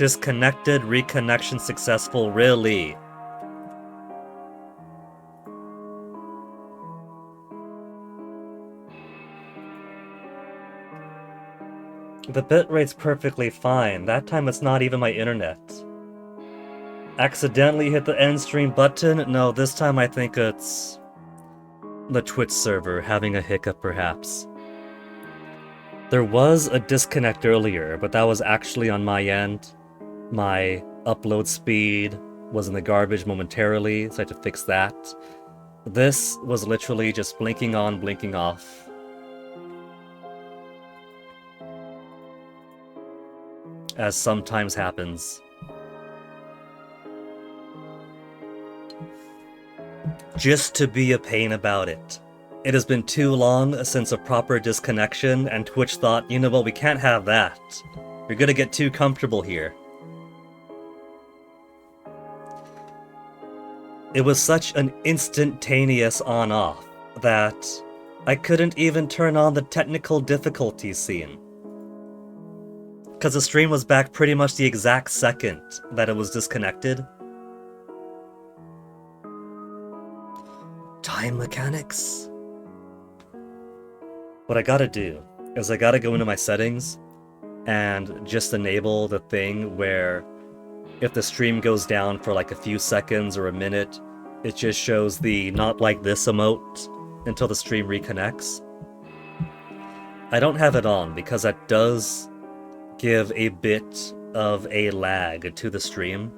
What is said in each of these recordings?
Disconnected, reconnection successful, really? The bitrate's perfectly fine. That time it's not even my internet. Accidentally hit the end stream button? No, this time I think it's the Twitch server having a hiccup, perhaps. There was a disconnect earlier, but that was actually on my end. My upload speed was in the garbage momentarily, so I had to fix that. This was literally just blinking on, blinking off. As sometimes happens. Just to be a pain about it. It has been too long since a proper disconnection, and Twitch thought, you know what, we can't have that. You're gonna get too comfortable here. It was such an instantaneous on-off that I couldn't even turn on the technical difficulties scene. Because the stream was back pretty much the exact second that it was disconnected. Time mechanics. What I gotta do is I gotta go into my settings and just enable the thing where if the stream goes down for like a few seconds or a minute, it just shows the not like this emote until the stream reconnects. I don't have it on because that does give a bit of a lag to the stream.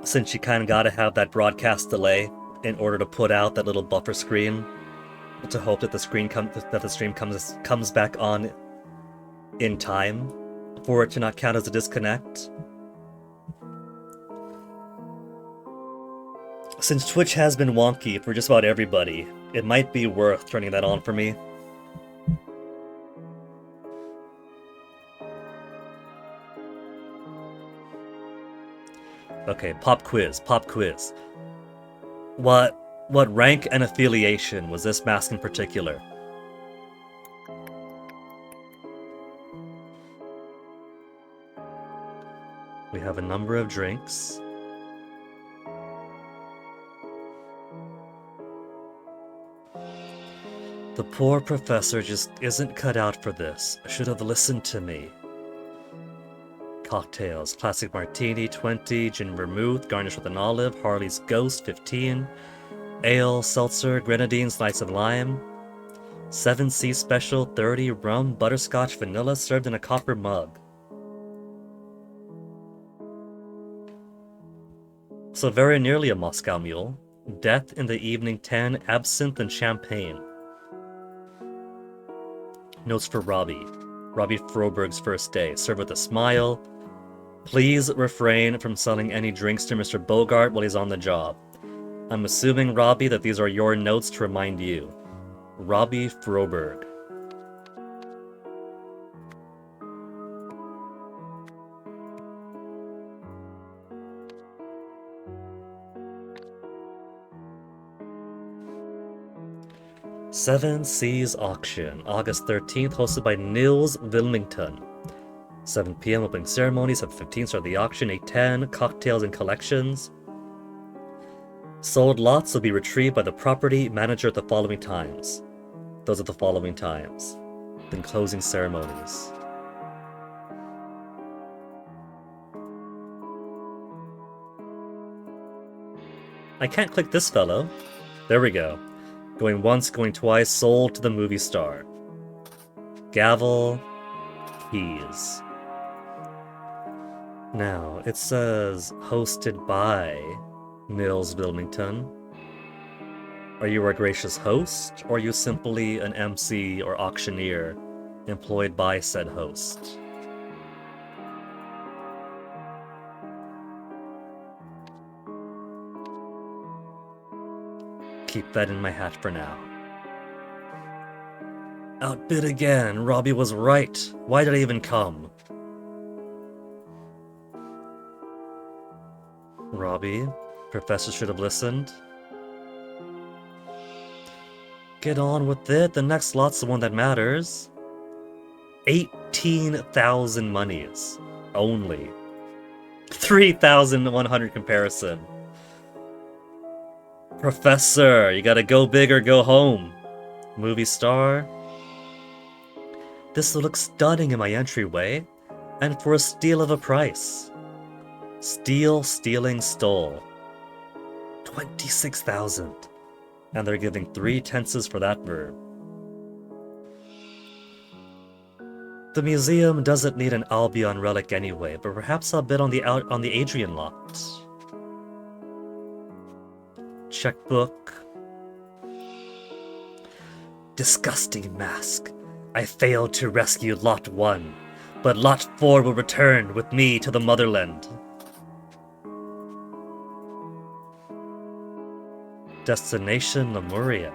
Since you kind of gotta have that broadcast delay in order to put out that little buffer screen to hope that the stream comes back on in time for it to not count as a disconnect. Since Twitch has been wonky for just about everybody, it might be worth turning that on for me. Okay, pop quiz. What rank and affiliation was this mask in particular? We have a number of drinks. The poor professor just isn't cut out for this. Should have listened to me. Cocktails. Classic Martini, 20. Gin Vermouth, garnished with an olive. Harley's Ghost, 15. Ale, Seltzer, Grenadine, Slice of Lime. 7C Special, 30. Rum, Butterscotch, Vanilla, served in a copper mug. So very nearly a Moscow Mule. Death in the Evening, 10. Absinthe and Champagne. Notes for Robbie. Robbie Froberg's first day. Serve with a smile. Please refrain from selling any drinks to Mr. Bogart while he's on the job. I'm assuming, Robbie, that these are your notes to remind you. Robbie Froberg. Seven Seas Auction, August 13th, hosted by Nils Wilmington. 7 p.m. opening ceremony, 7:15 start the auction, 8:10 cocktails and collections. Sold lots will be retrieved by the property manager at the following times. Those are the following times. Then closing ceremonies. I can't click this fellow. There we go. Going once, going twice, sold to the movie star. Gavel. Keys. Now, it says hosted by Nils Wilmington. Are you our gracious host, or are you simply an MC or auctioneer employed by said host? Keep that in my hat for now. Outbid again. Robbie was right. Why did I even come? Robbie, Professor should have listened. Get on with it. The next lot's the one that matters. 8 18,000 monies only. 3,100 comparison. Professor, you gotta go big or go home. Movie star. This looks stunning in my entryway, and for a steal of a price. Steal, stealing, stole. 26,000. And they're giving 3 tenses for that verb. The museum doesn't need an Albion relic anyway, but perhaps I'll bid on the Adrian lot. Checkbook. Disgusting mask. I failed to rescue Lot 1, but Lot 4 will return with me to the motherland. Destination Lemuria.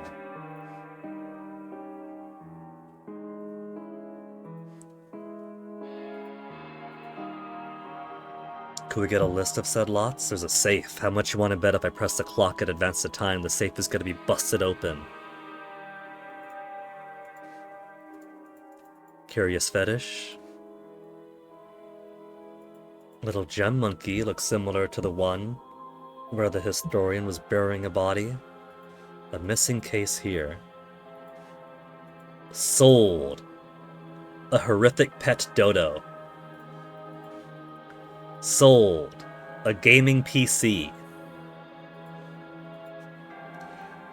Could we get a list of said lots? There's a safe. How much you want to bet if I press the clock and advance the time, the safe is going to be busted open? Curious fetish. Little gem monkey looks similar to the one where the historian was burying a body. A missing case here. Sold. A horrific pet dodo. Sold. A gaming PC.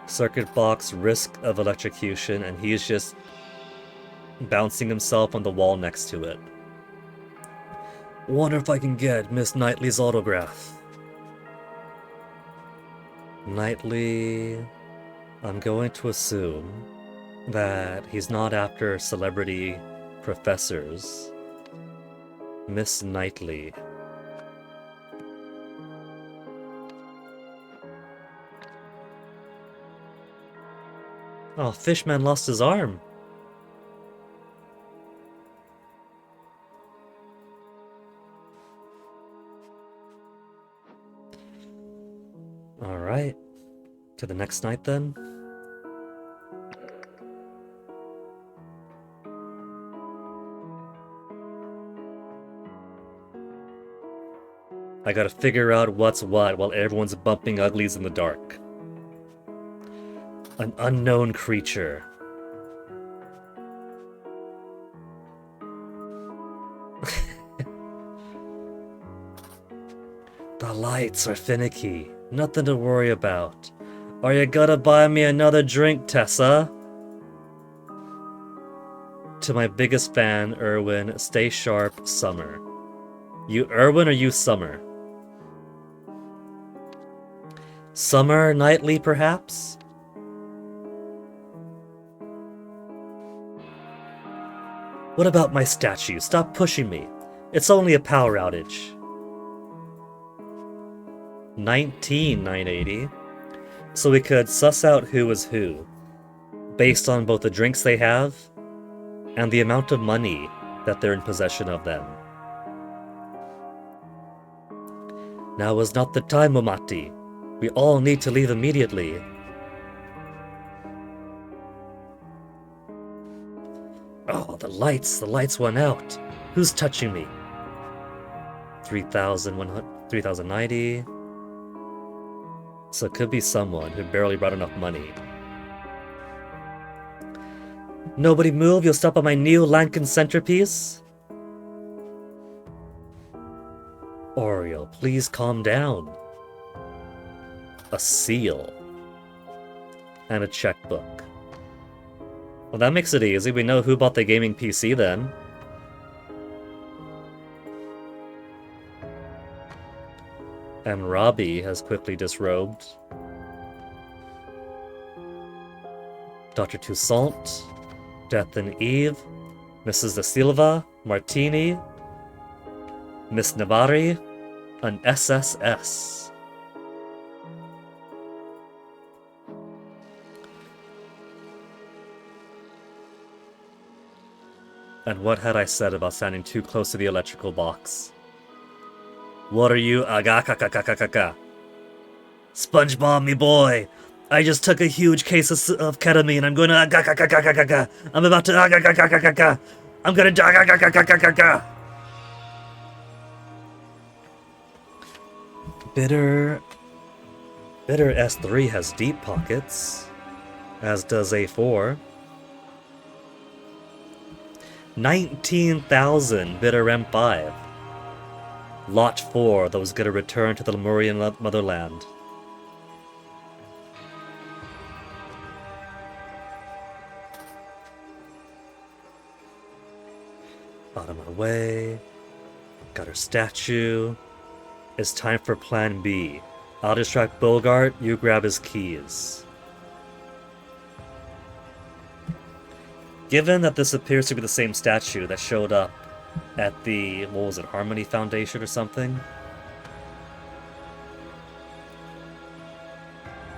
Circuit box, risk of electrocution, and he's just bouncing himself on the wall next to it. Wonder if I can get Miss Knightley's autograph. Knightley... I'm going to assume that he's not after celebrity professors. Miss Knightley. Oh, Fishman lost his arm. Alright. To the next night then? I gotta figure out what's what while everyone's bumping uglies in the dark. An unknown creature. The lights are finicky. Nothing to worry about. Are you gonna buy me another drink, Tessa? To my biggest fan, Erwin, stay sharp, Summer. You Erwin or you Summer? Summer Knightley, perhaps? What about my statue? Stop pushing me. It's only a power outage. 19,980. So we could suss out who is who, based on both the drinks they have and the amount of money that they're in possession of them. Now is not the time, Momati. We all need to leave immediately. Oh, the lights went out. Who's touching me? 3,090. So it could be someone who barely brought enough money. Nobody move, you'll stop at my new Lankin centerpiece? Oreo, please calm down. A seal. And a checkbook. Well, that makes it easy. We know who bought the gaming PC then. And Robbie has quickly disrobed. Dr. Toussaint, Death and Eve, Mrs. Da Silva, Martini, Miss Navari, an SSS. And what had I said about standing too close to the electrical box? What are you? Agakakakakaka. SpongeBob, me boy. I just took a huge case of ketamine. I'm going to agakakakakaka. I'm about to agakakakaka. I'm gonna die! Gah, gah, gah, gah, gah, gah, gah. Bitter S3 has deep pockets, as does A4. 19,000 bitter M5. Lot 4 that was gonna return to the Lemurian motherland. Out of my way. Got her statue. It's time for plan B. I'll distract Bogart, you grab his keys. Given that this appears to be the same statue that showed up at the, what was it, Harmony Foundation or something?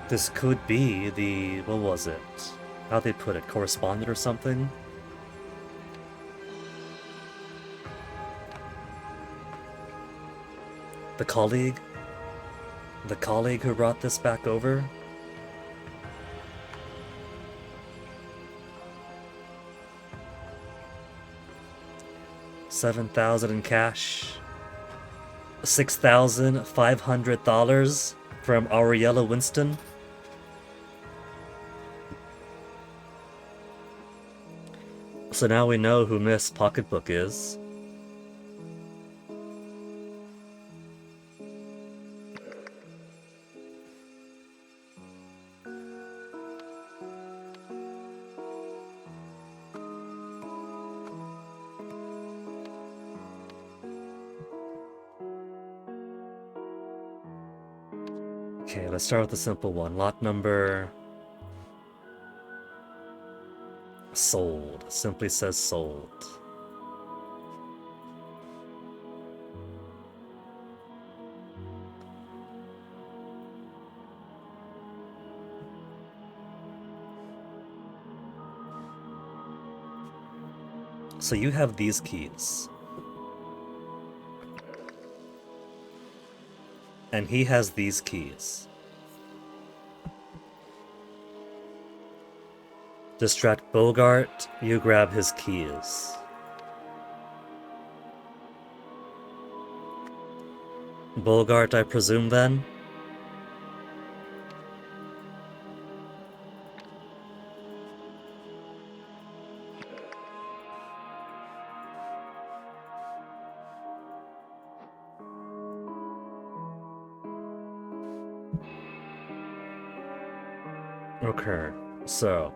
This could be the, what was it? How'd they put it? Correspondent or something? The colleague? The colleague who brought this back over? $7,000 in cash. $6,500 from Ariella Winston. So now we know who Miss Pocketbook is. Okay, let's start with the simple one. Lot number... sold. Simply says sold. So you have these keys. And he has these keys. Distract Bogart, you grab his keys. Bogart, I presume, then? Okay, so...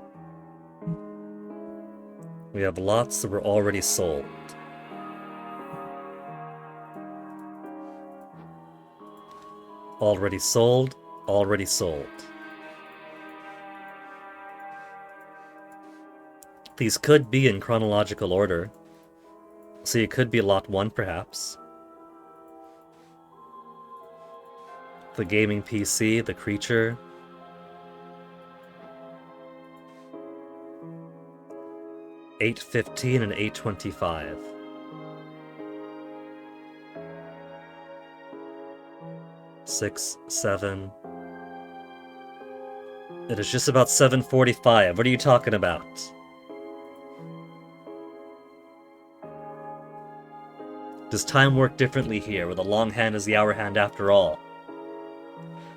we have lots that were already sold. Already sold, already sold. These could be in chronological order. So you could be lot 1, perhaps. The gaming PC, the creature. $8.15 and $8.25. Six, 7. It is just about 7:45. What are you talking about? Does time work differently here, where the long hand is the hour hand after all?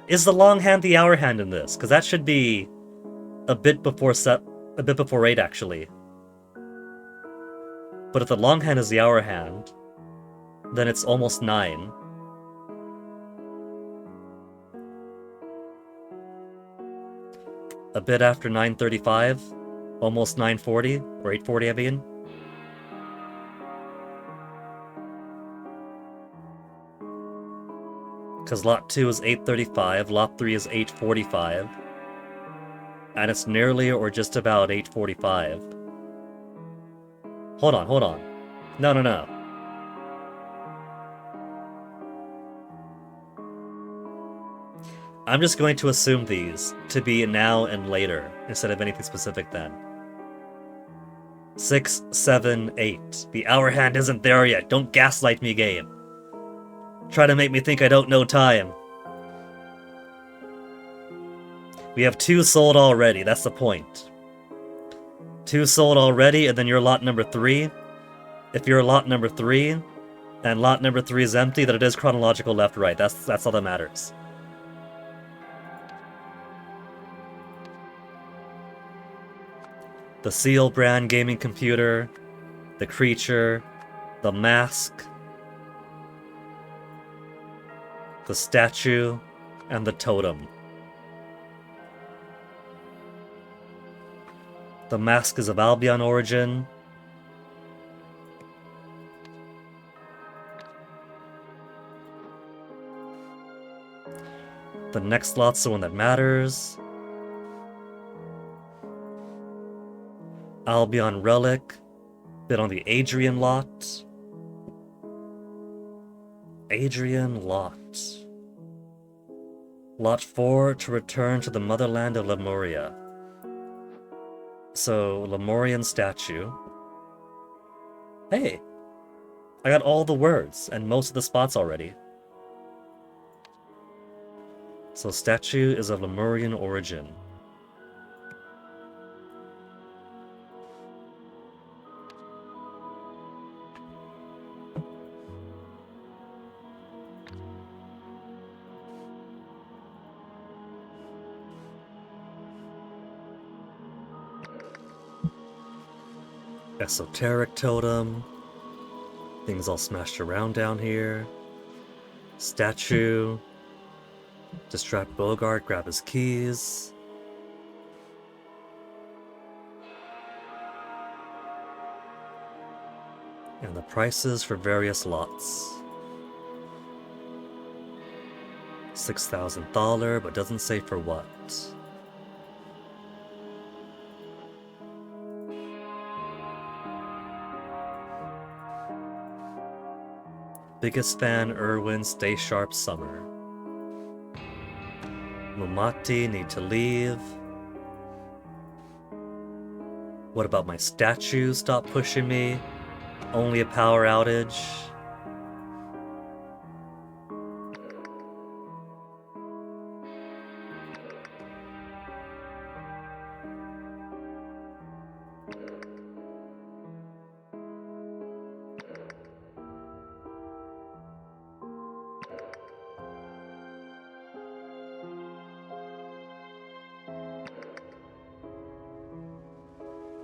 Is the long hand the hour hand in this? Because that should be a bit before 8, actually. But if the long hand is the hour hand, then it's almost 9. A bit after 9:35, almost 9:40, or 8:40 I mean. Because lot 2 is 8:35, lot 3 is 8:45. And it's nearly or just about 8:45. Hold on. No. I'm just going to assume these to be now and later, instead of anything specific then. 6, 7, 8. The hour hand isn't there yet. Don't gaslight me, game. Try to make me think I don't know time. We have 2 sold already, that's the point. 2 sold already, and then you're lot number 3. If you're lot number 3, and lot number 3 is empty, then it is chronological left-right. That's all that matters. The Seal brand gaming computer, the creature, the mask, the statue, and the totem. The mask is of Albion origin. The next lot's the one that matters. Albion relic, been on the Adrian lot. Adrian lot. Lot 4 to return to the motherland of Lemuria. So, Lemurian statue. Hey! I got all the words and most of the spots already. So, statue is of Lemurian origin. Esoteric totem. Things all smashed around down here. Statue. Distract Bogart, grab his keys. And the prices for various lots. $6,000, but doesn't say for what. Biggest fan, Irwin, stay sharp summer. Mumati, need to leave. What about my statue? Stop pushing me. Only a power outage.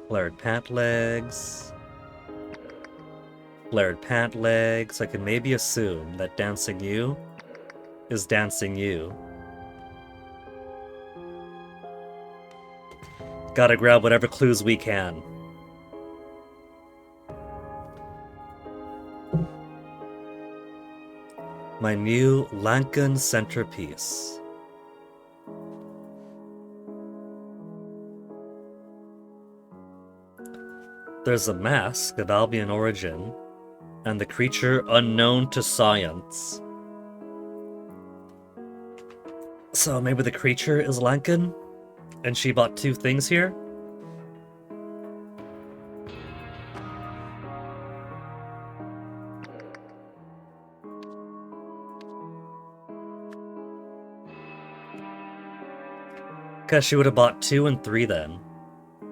Flared pant legs. Flared pant legs. I can maybe assume that Dancing You is Dancing You. Gotta grab whatever clues we can. My new Lankan centerpiece. There's a mask of Albion origin, and the creature unknown to science. So maybe the creature is Lankan, and she bought 2 things here? Because she would have bought 2 and 3 then,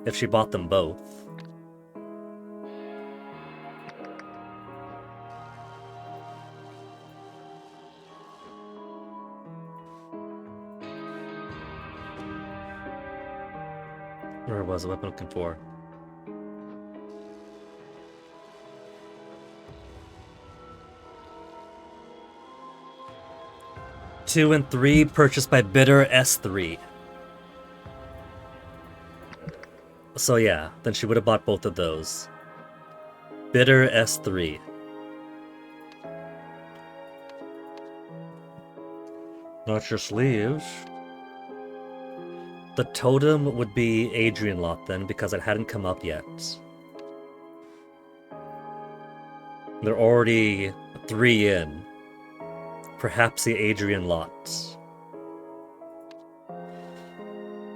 if she bought them both. Where was the weapon looking for? Two and 3 purchased by Bidder S3. So yeah, then she would have bought both of those. Bidder S3. Not your sleeves. The totem would be Adrian lot then, because it hadn't come up yet. They're already 3 in. Perhaps the Adrian lot.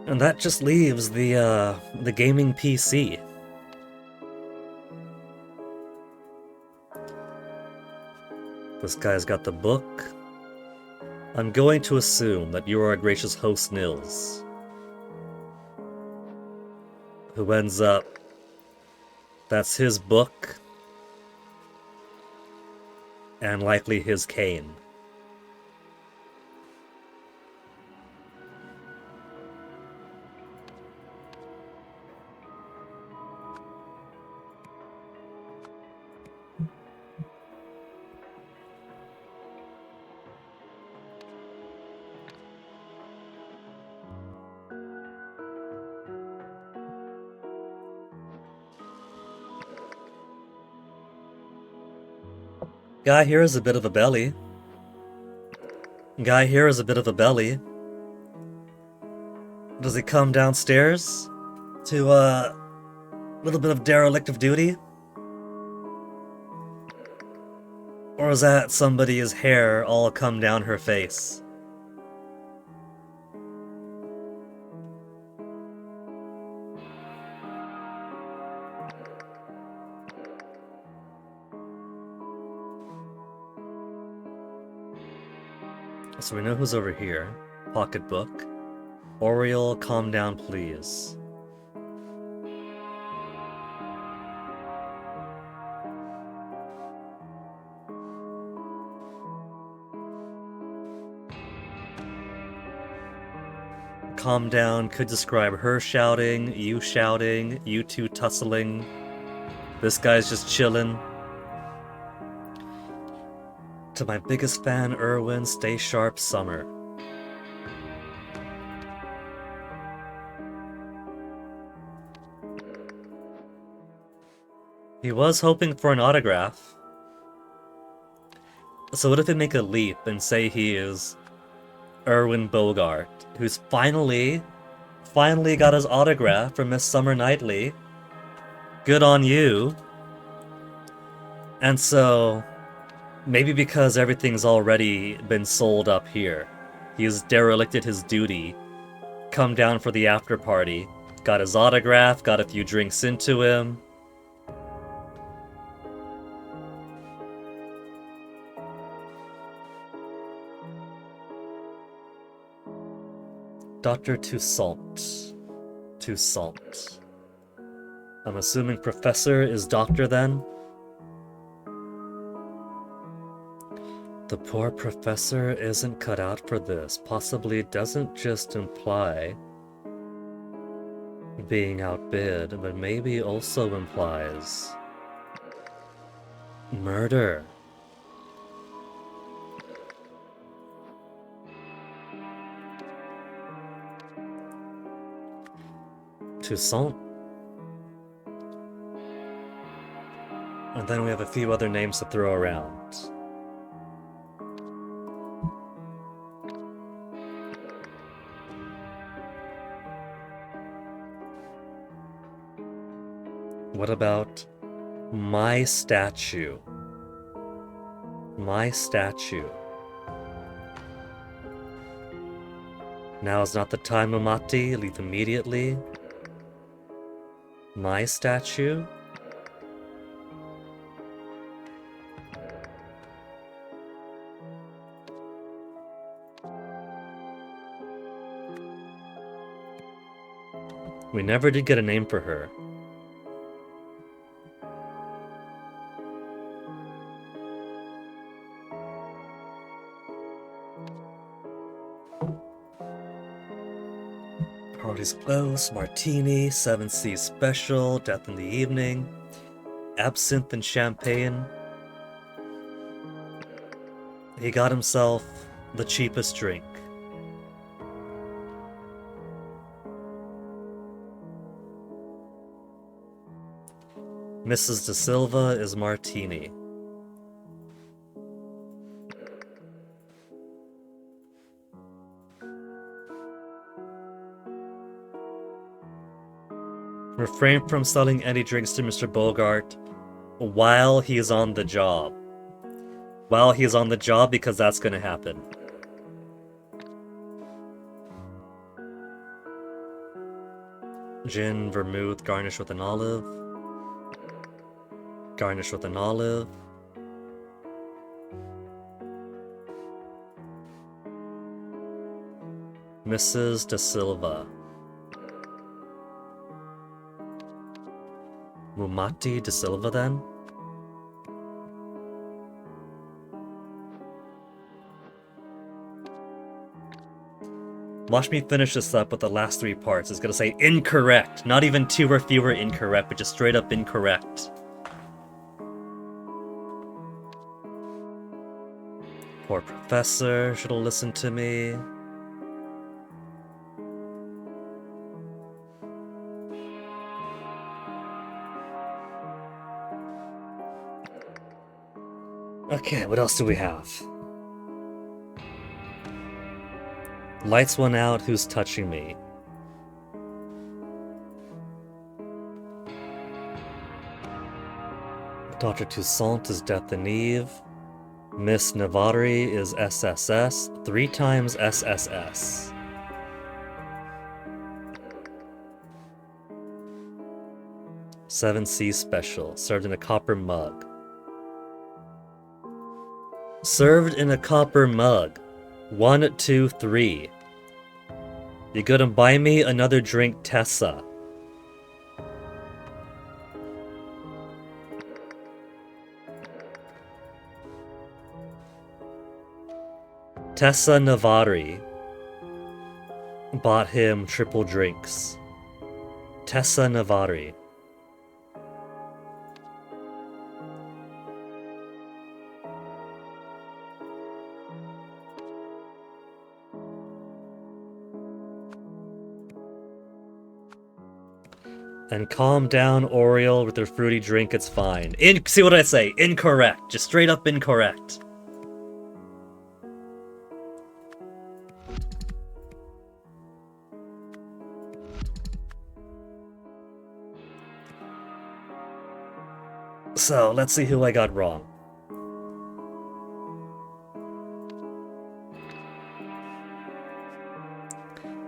And that just leaves the gaming PC. This guy's got the book. I'm going to assume that you are a gracious host, Nils. Who ends up... That's his book. and likely his cane. Guy here is a bit of a belly. Guy here is a bit of a belly. Does he come downstairs to a little bit of derelict of duty? Or is that somebody's hair all come down her face? So we know who's over here. Pocketbook. Oriole, calm down, please. Calm down could describe her shouting, you two tussling. This guy's just chillin'. To my biggest fan, Irwin, stay sharp, Summer. He was hoping for an autograph. So what if we make a leap and say he is Irwin Bogart, who's finally got his autograph from Miss Summer Knightley. Good on you. And so, maybe because everything's already been sold up here, he's derelicted his duty, come down for the after party, got his autograph, got a few drinks into him. Dr. Toussaint. Toussaint. I'm assuming Professor is Doctor then? The poor Professor isn't cut out for this. Possibly doesn't just imply being outbid, but maybe also implies murder. Toussaint. And then we have a few other names to throw around. What about my statue? My statue. Now is not the time, Mamati. Leave immediately. My statue? We never did get a name for her. Party's close, martini, 7C special, death in the evening, absinthe and champagne. He got himself the cheapest drink. Mrs. De Silva is martini. Refrain from selling any drinks to Mr. Bogart while he's on the job. While he's on the job, because that's gonna happen. Gin, vermouth, garnish with an olive. Garnish with an olive. Mrs. De Silva. Mumati De Silva then? Watch me finish this up with the last 3 parts. It's gonna say incorrect. Not even 2 or fewer incorrect, but just straight up incorrect. Poor professor should've listened to me. Okay, what else do we have? Lights went out, who's touching me? Dr. Toussaint is Death and Eve. Miss Navari is SSS. 3 times SSS. Seven C special, served in a copper mug. Served in a copper mug. 1, 2, 3. You gonna buy me another drink, Tessa? Tessa Navari bought him triple drinks. Tessa Navari. And calm down, Oriole, with their fruity drink, it's fine. See what I say? Incorrect. Just straight up incorrect. So, let's see who I got wrong.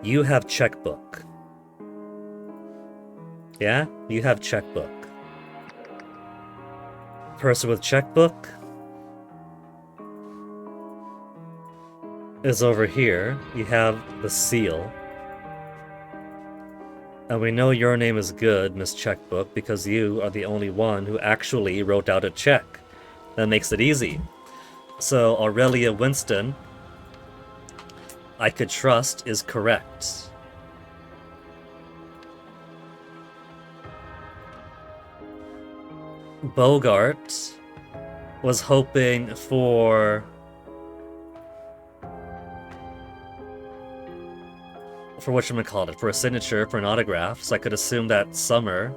You have checkbook. Yeah? You have checkbook. Person with checkbook is over here. You have the seal. And we know your name is good, Miss Checkbook, because you are the only one who actually wrote out a check. That makes it easy. So Aurelia Winston, I could trust, is correct. Bogart was hoping for whatchamacallit, for a signature, for an autograph, so I could assume that Summer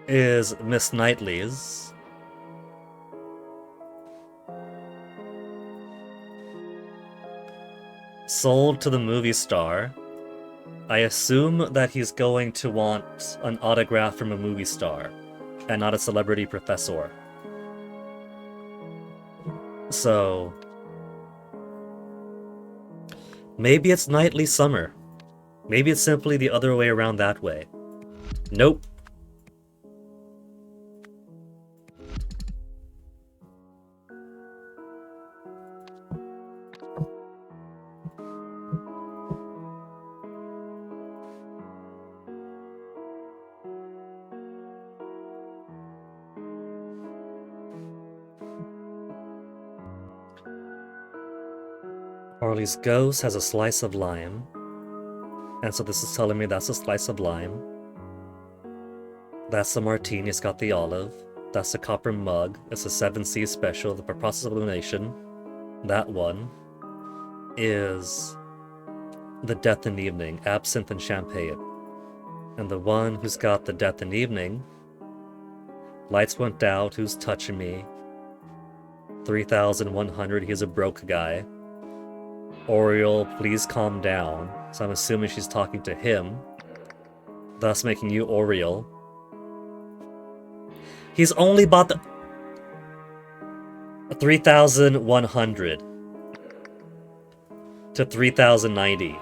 is Miss Knightley's. Sold to the movie star. I assume that he's going to want an autograph from a movie star, and not a celebrity professor. So maybe it's Knightley Summer. Maybe it's simply the other way around that way. Nope. Harley's ghost has a slice of lime. And so this is telling me that's a slice of lime. That's the martini, it's got the olive. That's the copper mug. It's a 7C special, the process of elimination. That one is the Death in the Evening, absinthe and champagne. And the one who's got the Death in the Evening, lights went out, who's touching me? 3,100, he's a broke guy. Oriole, please calm down. So I'm assuming she's talking to him, thus making you Oriole. He's only bought the 3,100 to 3,090.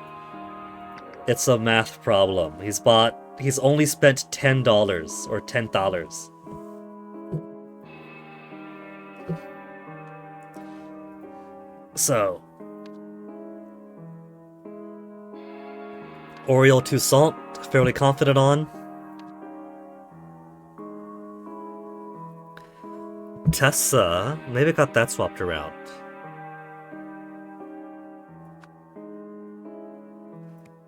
It's a math problem. He's only spent $10 or $10. So Oriole Toussaint, fairly confident on. Tessa, maybe I got that swapped around.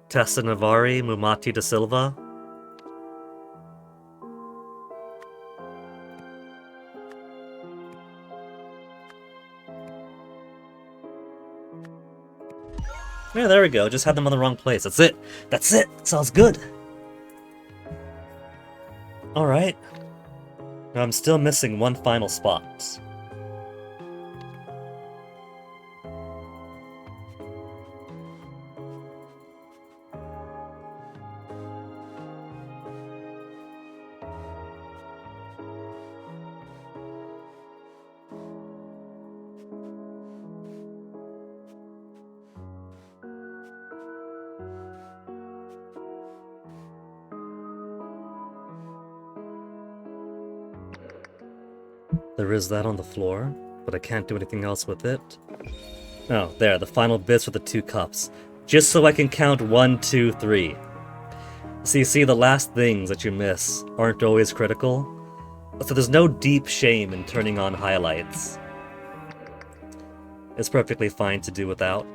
Tessa Navari, Mumati da Silva. Yeah, there we go. Just had them on the wrong place. That's it. That's it. Sounds good. Alright. Now I'm still missing one final spot. There is that on the floor, but I can't do anything else with it. Oh, there, the final bits for the 2 cups. Just so I can count 1, 2, 3. So you see, the last things that you miss aren't always critical, so there's no deep shame in turning on highlights. It's perfectly fine to do without.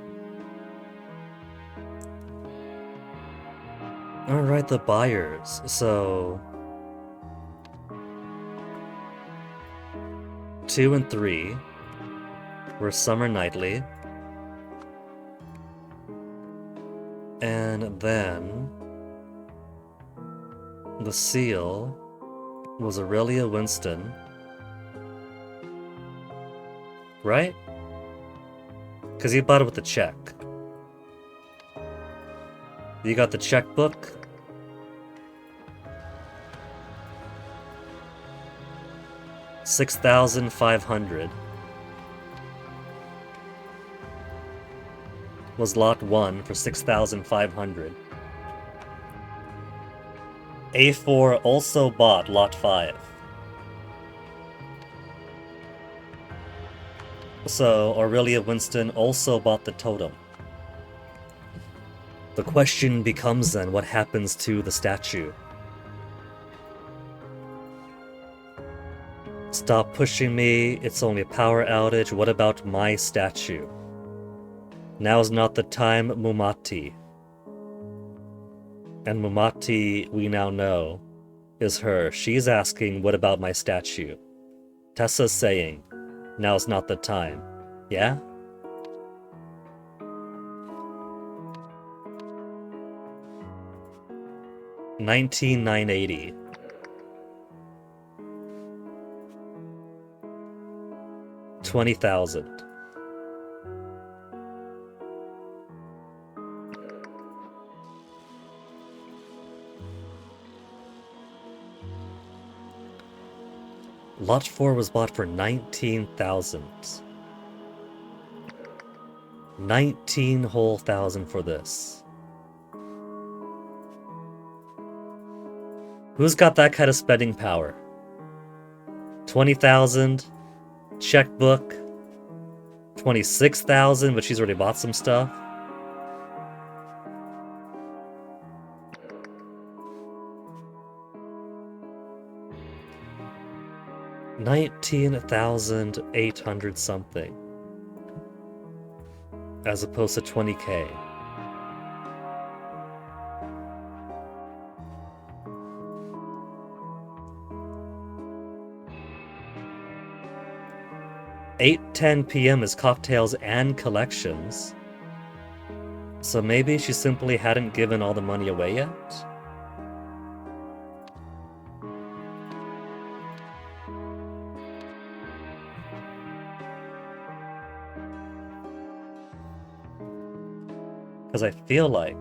Alright, the buyers. So 2 and 3 were Summer Knightley. And then the seal was Aurelia Winston. Right? Because he bought it with the check. You got the checkbook. $6,500 was lot 1 for $6,500. A4 also bought lot 5. So Aurelia Winston also bought the totem. The question becomes then, what happens to the statue? Stop pushing me, it's only a power outage, what about my statue? Now's not the time, Mumati. And Mumati, we now know, is her. She's asking, what about my statue? Tessa's saying, now's not the time. Yeah? $19,980. $20,000. Lot 4 was bought for $19,000. 19 whole thousand for this. Who's got that kind of spending power? 20,000, checkbook, 26,000, but she's already bought some stuff. $19,800 something, as opposed to $20K. $8:10 p.m. is cocktails and collections. So maybe she simply hadn't given all the money away yet? Because I feel like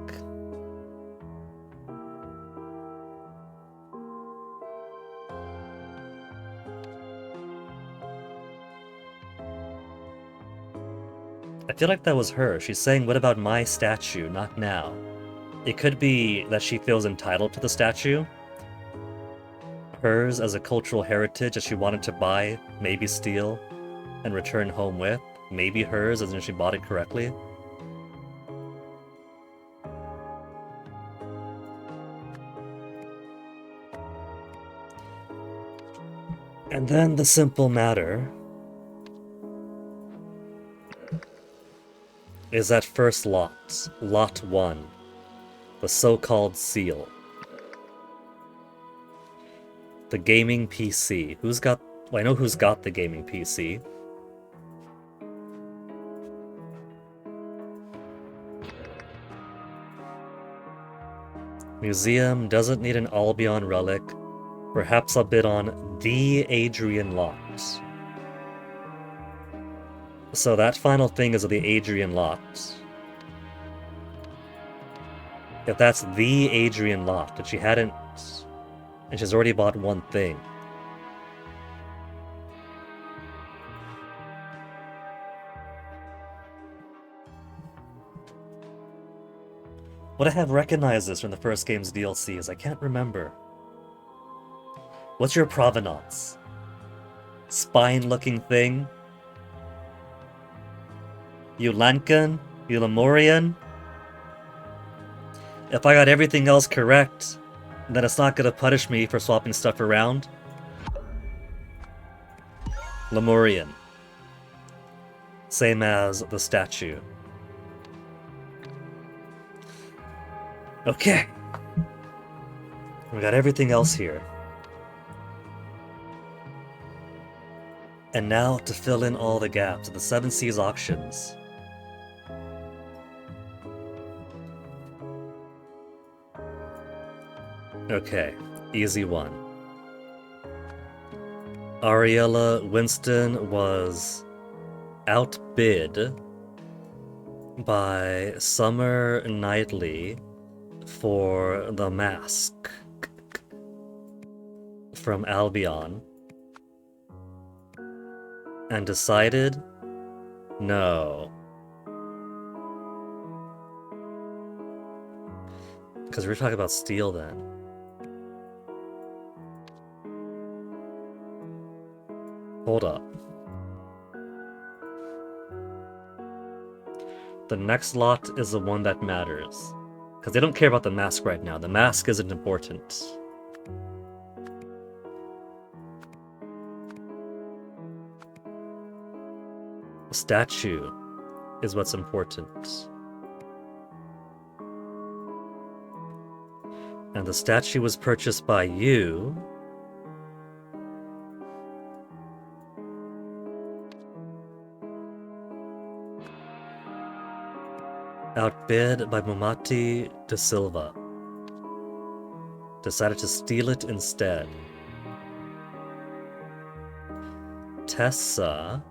that was her. She's saying, what about my statue, not now? It could be that she feels entitled to the statue. Hers as a cultural heritage that she wanted to buy, maybe steal, and return home with. Maybe hers as in she bought it correctly. And then the simple matter is that first lot, lot 1. The so-called seal. The gaming PC. Who's got... Well, I know who's got the gaming PC. Museum doesn't need an Albion relic. Perhaps I'll bid on the Adrian lot. So that final thing is of the Adrian lot. If that's the Adrian lot, that she hadn't... And she's already bought one thing. Would I have recognized this from the first game's DLCs? I can't remember. What's your provenance? Spine-looking thing? You Lankan? You Lemurian? If I got everything else correct, then it's not gonna punish me for swapping stuff around. Lemurian. Same as the statue. Okay. We got everything else here. And now to fill in all the gaps of the Seven Seas auctions. Okay, easy one. Ariella Winston was outbid by Summer Knightley for the mask from Albion and decided no. Because we're talking about steel then. Hold up. The next lot is the one that matters. Because they don't care about the mask right now. The mask isn't important. The statue is what's important. And the statue was purchased by you. Outbid by Mumati de Silva. Decided to steal it instead. Tessa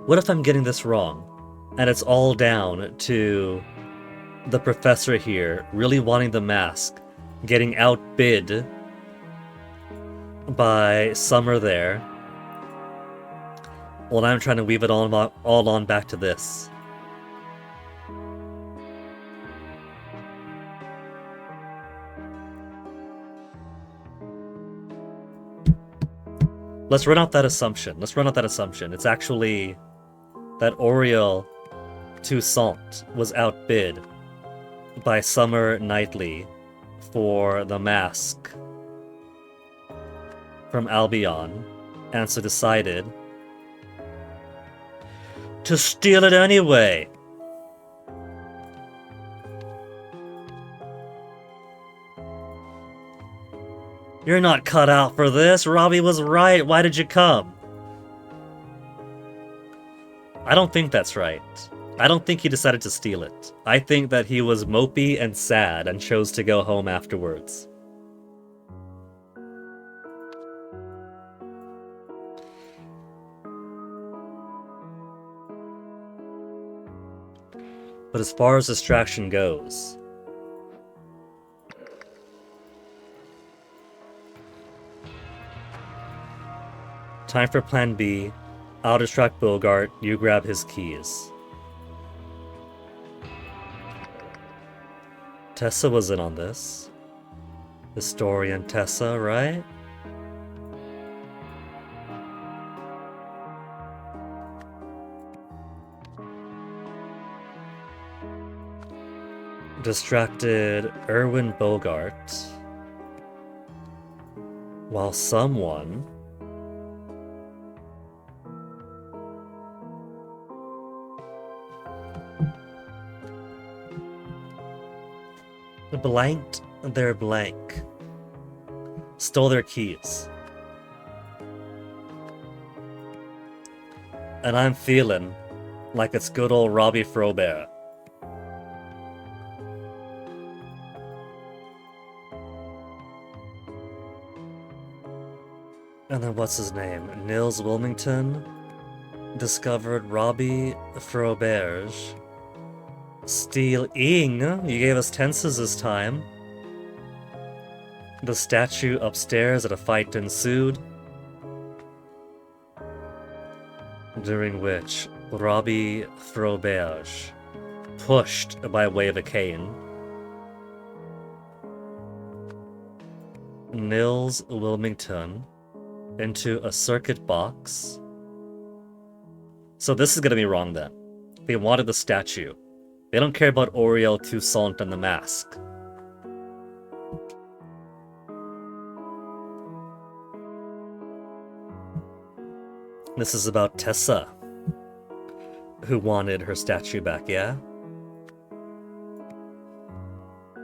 what if I'm getting this wrong? And it's all down to the professor here really wanting the mask, getting outbid by Summer there. Well, I'm trying to weave it all on back to this. Let's run out that assumption. It's actually that Oriel Toussaint was outbid by Summer Knightley for the mask from Albion, and so decided to steal it anyway. You're not cut out for this. Robbie was right. Why did you come? I don't think that's right. I don't think he decided to steal it. I think that he was mopey and sad and chose to go home afterwards. But as far as distraction goes, time for plan B. I'll distract Bogart, you grab his keys. Tessa was in on this. Historian Tessa, right? Distracted Erwin Bogart, while someone blanked their blank. Stole their keys. And I'm feeling like it's good old Robbie Frobert. And then what's his name? Nils Wilmington discovered Robbie Froberge. Stealing. You gave us tenses this time. The statue upstairs at a fight ensued, during which Robbie Froberge pushed by way of a cane Nils Wilmington into a circuit box. So this is gonna be wrong then. They wanted the statue. They don't care about Oriel Toussaint and the mask. This is about Tessa, who wanted her statue back, yeah?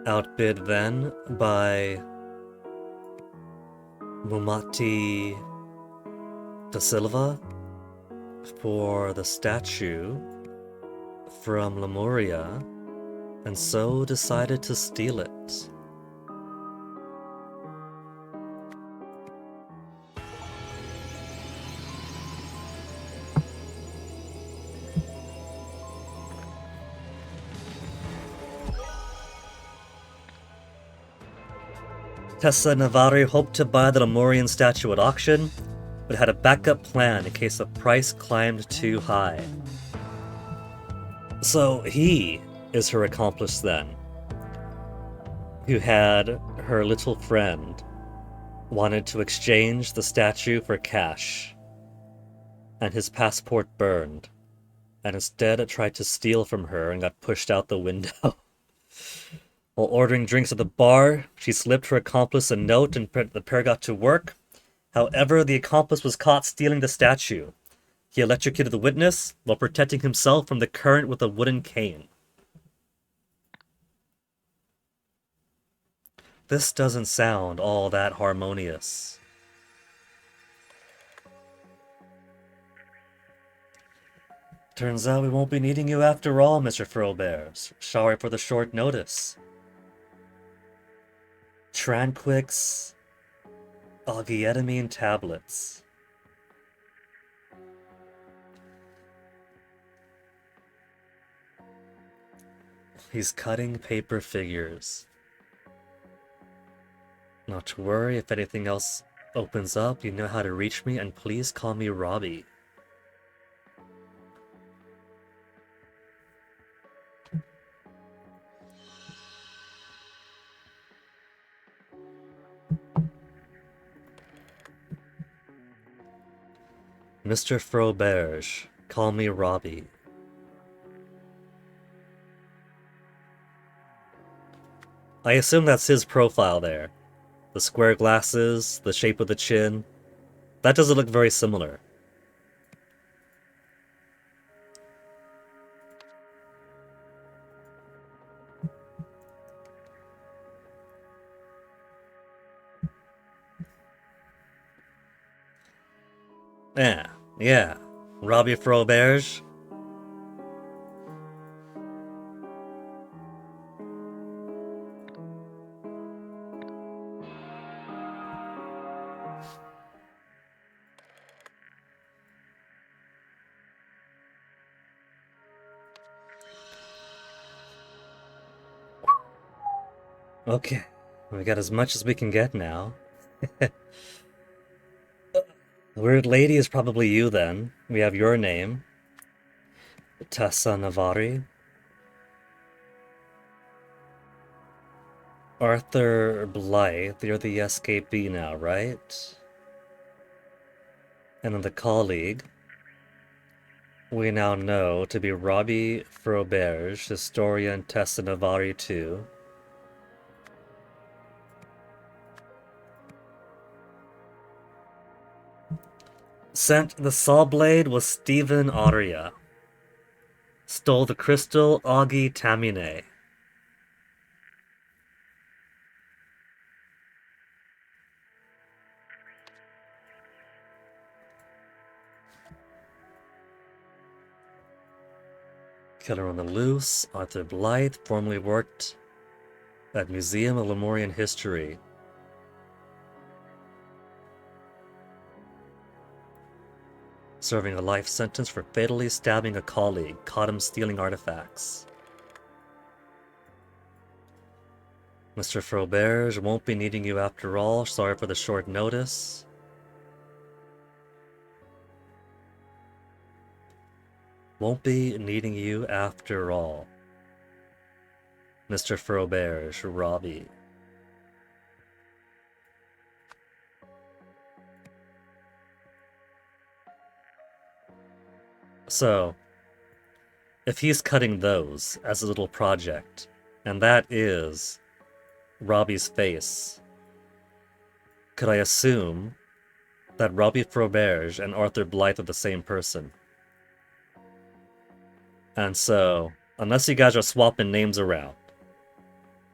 Outbid then by Mumati da Silva for the statue from Lemuria, and so decided to steal it. Tessa Navari hoped to buy the Lemurian statue at auction, but had a backup plan in case the price climbed too high. So he is her accomplice then, who had her little friend wanted to exchange the statue for cash, and his passport burned, and instead tried to steal from her and got pushed out the window. While ordering drinks at the bar, she slipped her accomplice a note and the pair got to work. However, the accomplice was caught stealing the statue. He electrocuted the witness while protecting himself from the current with a wooden cane. This doesn't sound all that harmonious. Turns out we won't be needing you after all, Mr. Frobert. Sorry for the short notice. Tranquix Augietamine tablets. He's cutting paper figures. Not to worry, if anything else opens up, you know how to reach me, and please call me Robbie. Mr. Froberge, call me Robbie. I assume that's his profile there. The square glasses, the shape of the chin. That doesn't look very similar. Yeah. Robbie Froberge. Okay, we got as much as we can get now. Weird lady is probably you then. We have your name. Tessa Navari. Arthur Blythe, you're the escapee now, right? And then the colleague, we now know to be Robbie Froberge, historian Tessa Navari too. Sent the saw blade was Stephen Aria. Stole the crystal Augie Tamine. Killer on the Loose, Arthur Blythe, formerly worked at Museum of Lemurian History. Serving a life sentence for fatally stabbing a colleague, caught him stealing artifacts. Mr. Froberge, won't be needing you after all, sorry for the short notice. Won't be needing you after all. Mr. Froberge, Robbie. So, if he's cutting those as a little project, and that is Robbie's face, could I assume that Robbie Froberge and Arthur Blythe are the same person? And so, unless you guys are swapping names around,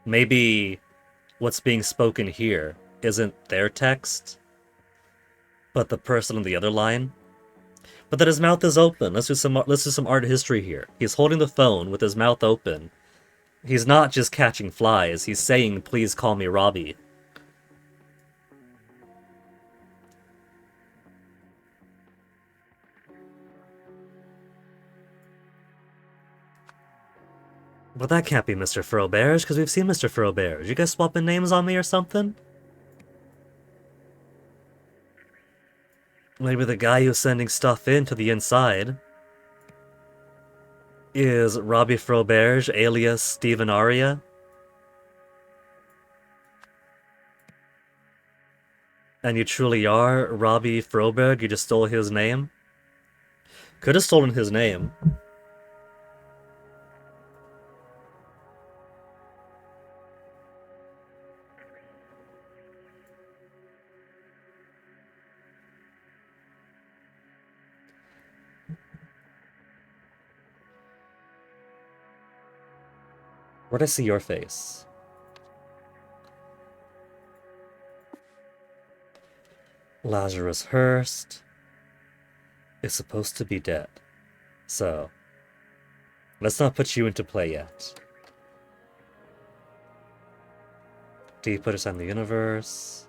maybe what's being spoken here isn't their text, but the person on the other line. But that his mouth is open. Let's do some art history here. He's holding the phone with his mouth open. He's not just catching flies. He's saying, "Please call me Robbie." But that can't be Mr. Froberge, because we've seen Mr. Froberge. You guys swapping names on me or something? Maybe the guy who's sending stuff into the inside is Robbie Froberge, alias Stephen Aria? And you truly are Robbie Froberg? You just stole his name? Could have stolen his name. Where'd I see your face? Lazarus Hurst is supposed to be dead. So, let's not put you into play yet. Do you put us on the universe?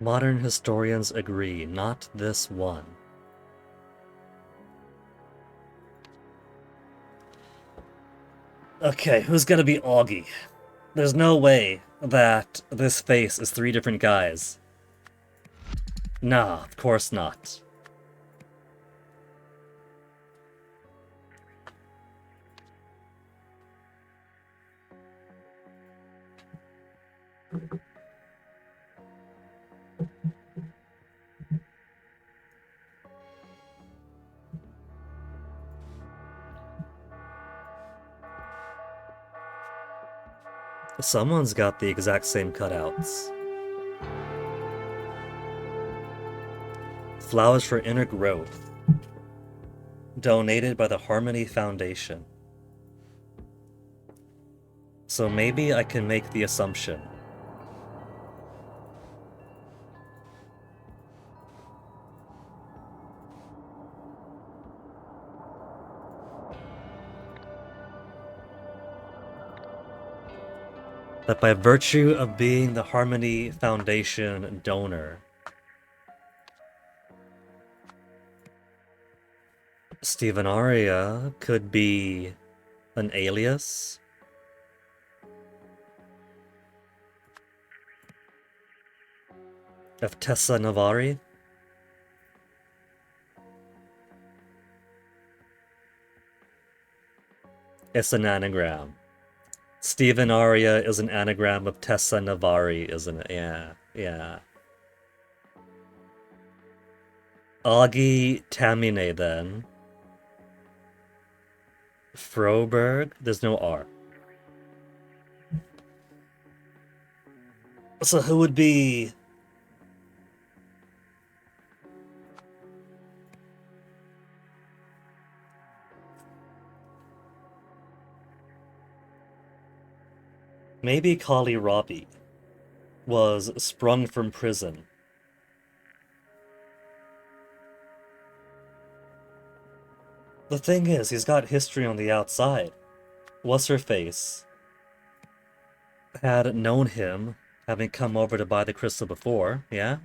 Modern historians agree, not this one. Okay, who's gonna be Augie? There's no way that this face is 3 different guys. Nah, of course not. Someone's got the exact same cutouts. Flowers for Inner Growth. Donated by the Harmony Foundation. So maybe I can make the assumption that by virtue of being the Harmony Foundation donor, Stephen Aria could be an alias. Of Tessa Navari. It's an anagram. Stephen Aria is an anagram of Tessa Navari, isn't it? Yeah, yeah. Augie Tamine, then. Froberg, there's no R. So who would be... Maybe Kali Robbie was sprung from prison. The thing is, he's got history on the outside. What's-her-face had known him, having come over to buy the crystal before, yeah?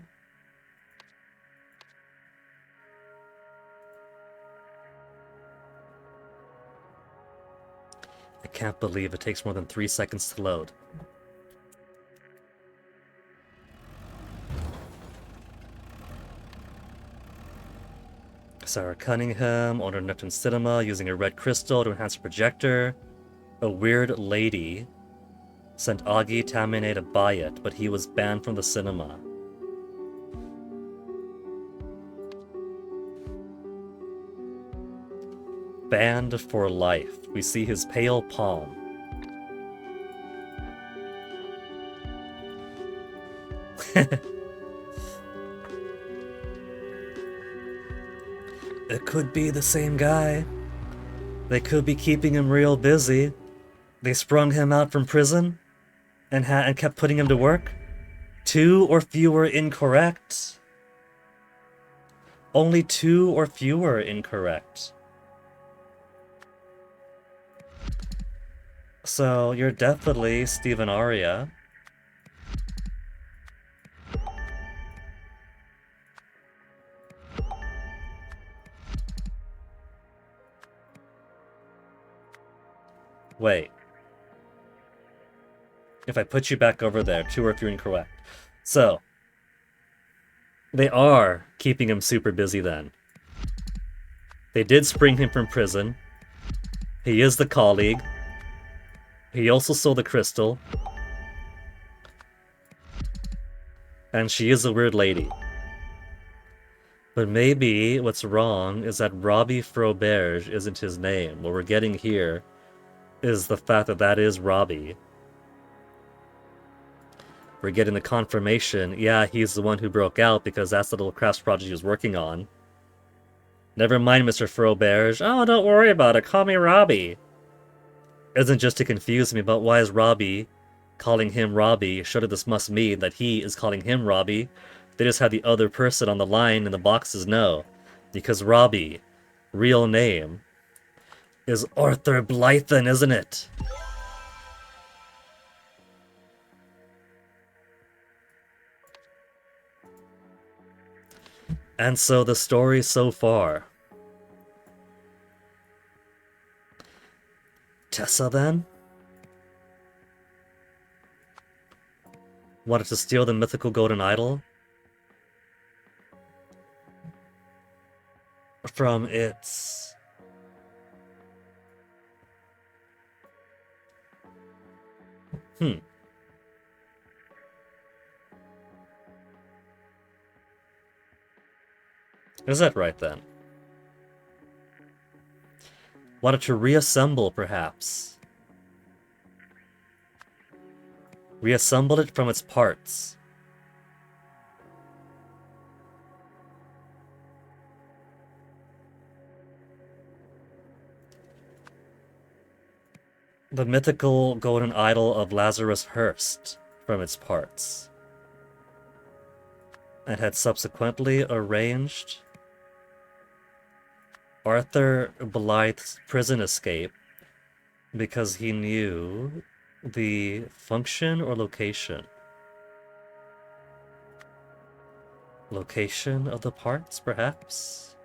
I can't believe it takes more than 3 seconds to load. Sarah Cunningham, owner of Neptune Cinema, using a red crystal to enhance a projector. A weird lady sent Augie Tamine to buy it, but he was banned from the cinema. Banned for life. We see his pale palm. It could be the same guy. They could be keeping him real busy. They sprung him out from prison and kept putting him to work. 2 or fewer incorrect. Only 2 or fewer incorrect. So you're definitely Stephen Aria. Wait. If I put you back over there, 2 or fewer incorrect. So, they are keeping him super busy then. They did spring him from prison. He is the colleague. He also sold the crystal. And she is a weird lady. But maybe what's wrong is that Robbie Froberge isn't his name. What we're getting here is the fact that that is Robbie. We're getting the confirmation, yeah, he's the one who broke out because that's the little crafts project he was working on. Never mind, Mr. Froberge. Oh, don't worry about it. Call me Robbie. Isn't just to confuse me, but why is Robbie calling him Robbie? Surely this must mean that he is calling him Robbie. They just had the other person on the line and the boxes no. Because Robbie, real name, is Arthur Blythen, isn't it? And so the story so far. Tessa, then? Wanted to steal the mythical golden idol? From its... Is that right, then? Wanted to reassemble, perhaps. Reassembled it from its parts. The mythical golden idol of Lazarus Hurst from its parts. And had subsequently arranged Arthur Blythe's prison escape because he knew the function or location. Location of the parts, perhaps?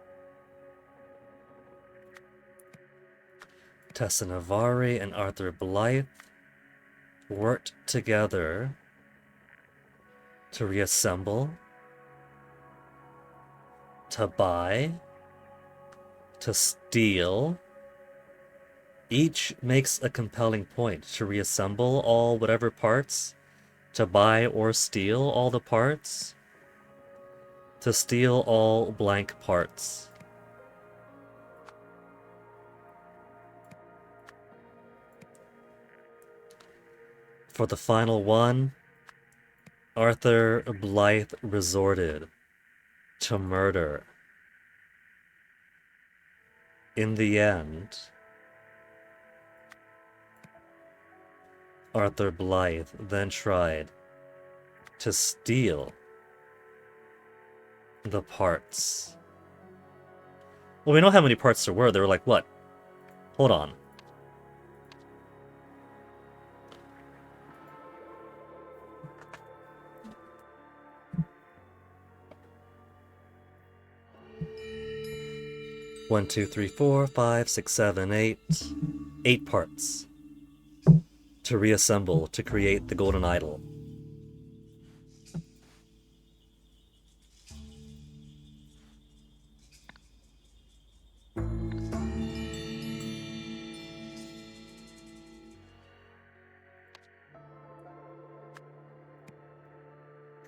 Tessa Navari and Arthur Blythe worked together to reassemble, to buy, to steal. Each makes a compelling point. To reassemble all whatever parts, to buy or steal all the parts, to steal all blank parts. For the final one, Arthur Blythe resorted to murder. In the end, Arthur Blythe then tried to steal the parts. Well, we know how many parts there were. There were like, what? Hold on. One, two, three, four, 5, 6, 7, 8. 8 parts to reassemble to create the golden idol.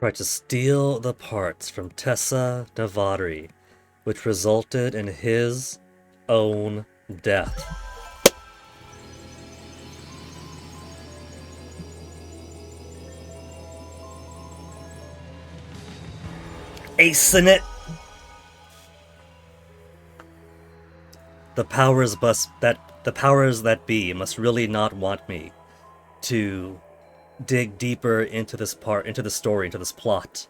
Tried to steal the parts from Tessa Navari, which resulted in his own death. Acing it! The powers that be must really not want me to dig deeper into this story, into this plot,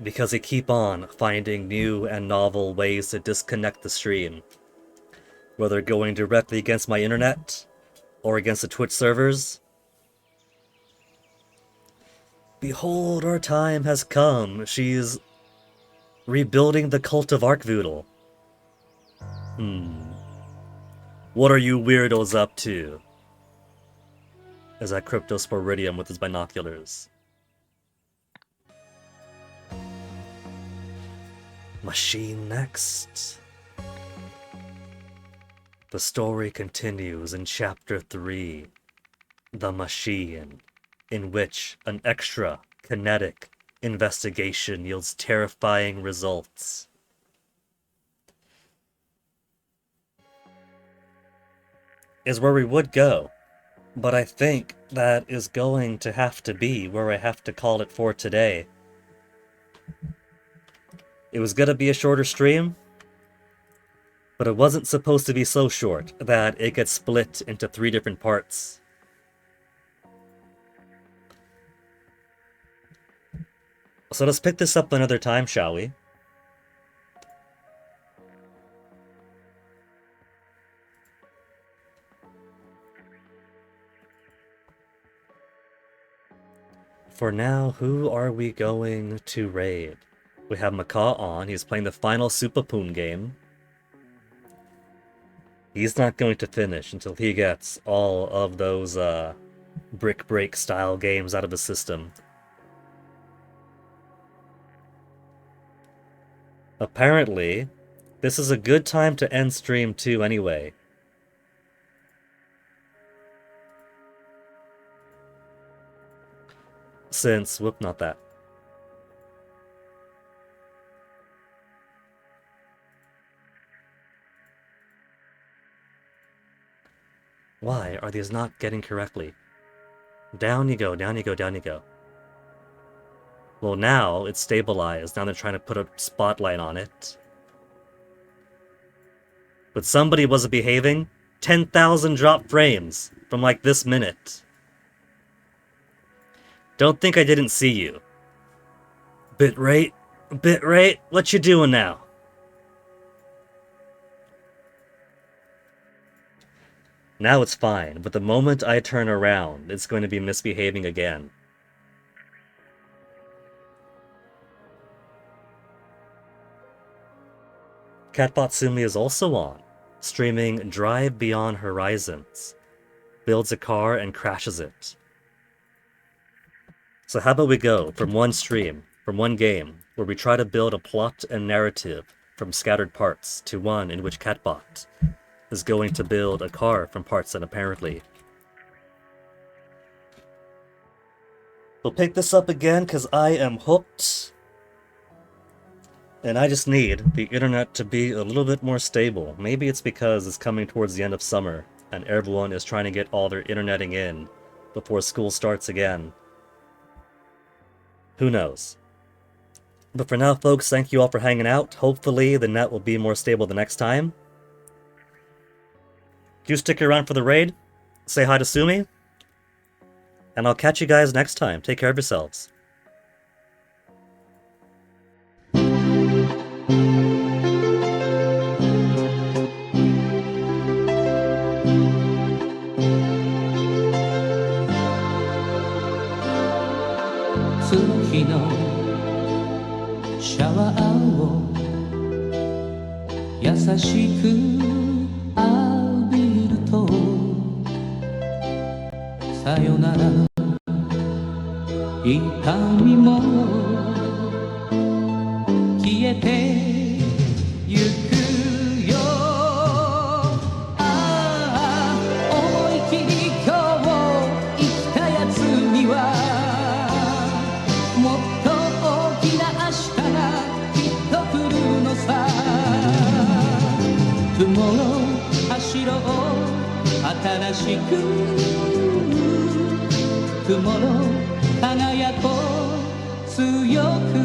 because they keep on finding new and novel ways to disconnect the stream. Whether going directly against my internet, or against the Twitch servers. Behold, our time has come. She's rebuilding the cult of Arkvoodle. What are you weirdos up to? As I cryptosporidium with his binoculars. Machine next. The story continues in Chapter 3, The Machine, in which an extra kinetic investigation yields terrifying results. Is where we would go, but I think that is going to have to be where I have to call it for today. It was gonna be a shorter stream, but it wasn't supposed to be so short that it gets split into 3 different parts. So let's pick this up another time, shall we? For now, who are we going to raid? We have Macaw on. He's playing the final Supapoon game. He's not going to finish until he gets all of those brick break style games out of his system. Apparently, this is a good time to end stream too anyway. Since, whoop, not that. Why are these not getting correctly? Down you go, down you go, down you go. Well, now it's stabilized. Now they're trying to put a spotlight on it. But somebody wasn't behaving. 10,000 drop frames from like this minute. Don't think I didn't see you. Bitrate? Bitrate? What you doing now? Now it's fine, but the moment I turn around, it's going to be misbehaving again. Catbot Sumi is also on, streaming Drive Beyond Horizons. Builds a car and crashes it. So how about we go from one stream, from one game, where we try to build a plot and narrative from scattered parts, to one in which Catbot is going to build a car from parts that apparently. We'll pick this up again because I am hooked. And I just need the internet to be a little bit more stable. Maybe it's because it's coming towards the end of summer and everyone is trying to get all their interneting in before school starts again. Who knows? But for now, folks, thank you all for hanging out. Hopefully the net will be more stable the next time. Do stick around for the raid. Say hi to Sumi. And I'll catch you guys next time. Take care of yourselves.シャワーを優しく浴びるとさよならの痛みも消えてゆくよ。ああ、思い切り今日生きたやつにはもっと大きな明日がきっと来るのさ。Tomorrow 走ろう新しく Tomorrow 輝こう強く